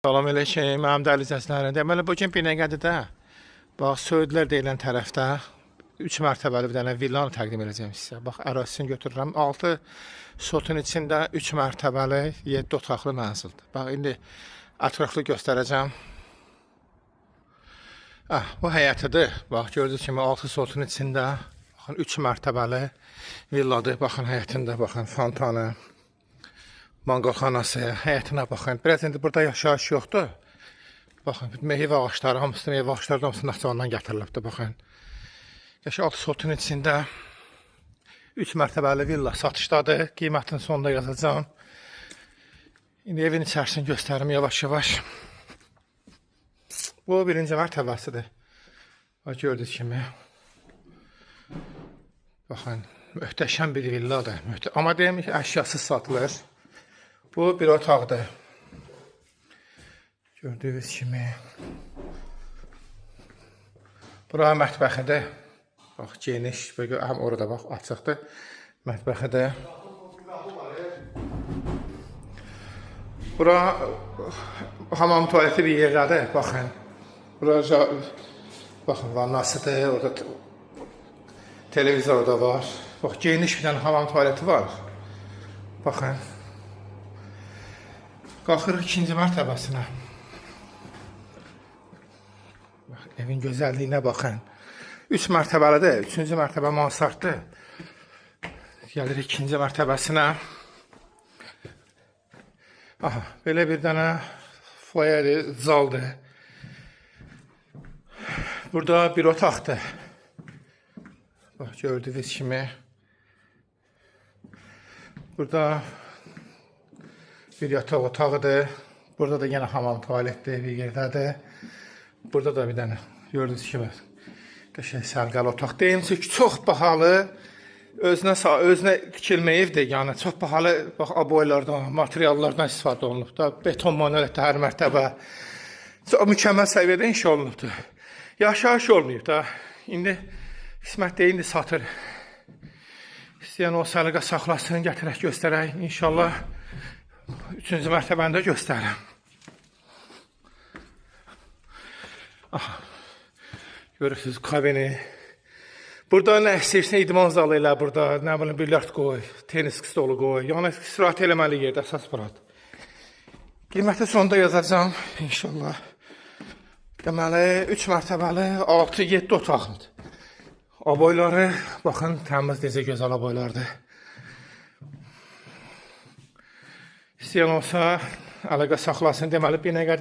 Salam əleykum, mənim dəyərli izləyicilərim. Deməli, bugün Binəqədidə, bax, Söğüdlər deyilən tərəfdə 3 mərtəbəli bir dənə villanı təqdim edəcəm sizə. Bax, ərazisini götürürəm. 6 sotun içində 3 mərtəbəli 7 otaqlı mənzildir. Bax, indi ətraflı göstərəcəm. Bu həyətidir. Bax, gördüyünüz kimi 6 sotun içində baxın 3 mərtəbəli villadır. Baxın, həyətində, baxın, fontanı. Manqalxanası, həyətinə baxın. Biraz indi burada yaşayış yoxdur. Baxın, meyvə ağaçları, hamısı meyvə ağaçları da hamısı Naxçıvandan gətirilibdir. Baxın. Yaşı 6 sotun içində 3 mərtəbəli villa satışdadır. Qiymətini sonunda yazacağım. İndi evin içərisini göstərim yavaş-yavaş. Bu birinci mərtəbəsidir. Bax, gördüyünüz kimi. Baxın, möhtəşəm bir villadır. Amma deyim ki, əşyasız satılır. Bu bir otaqdır. Gördüyünüz kimi. Bura mətbəxidir. Bax, geniş, həm orada bax, açıqdır. Mətbəxidir. Bura hamam tualeti bir yerdədir. Baxın. Bura baxın, vannasıdır. Orada televizor da var. Bax, geniş bir dənə hamam tualeti var. Baxın. Qalxırıq ikinci mərtəbəsinə. Evin gözəlliyinə baxın. 3 mərtəbəlidir. 3-cü mərtəbə mansarddır. Gəlirik ikinci mərtəbəsinə. Aha, belə bir dənə foyer zaldır. Burada bir otaqdır. Bax, gördüyünüz kimi. Burada bir yataq otağıdır. Burada da yenə hamam tualetdir bir yerdədir. Burada da bir dənə gördüyünüz kimi qəşəng sərqəli otaq. Deyim ki, çox bahalı, özünə tikilməyibdir. Yəni çox bahalı bax aboylardan, materiallardan istifadə olunub da. Beton monolitdə hər mərtəbə. Çox mükəmməl səviyyədə inşa olunubdur. Yaşayış olmayıb da. İndi qismət deyil, indi satır. İstəyən o səliqə saxlasın, gətirək göstərək. İnşallah 3-cü mərtəbəni də göstərirəm. Aha, görürsünüz kabini. Burada nə istəyirsən idman zalı ilə, burada nə bilim bilyard qoy, tenis stolu qoy. Yəni istirahət eləməli yerdə əsas buradır. Qiyməti sonunda yazacağım inşallah. Deməli 3 mərtəbəli 6-7 otaqlıdır. Aboyları baxın, təmiz necə gözəl aboylardır. İstəyən olsa əlaqə saxlasın, deməli Binəqədi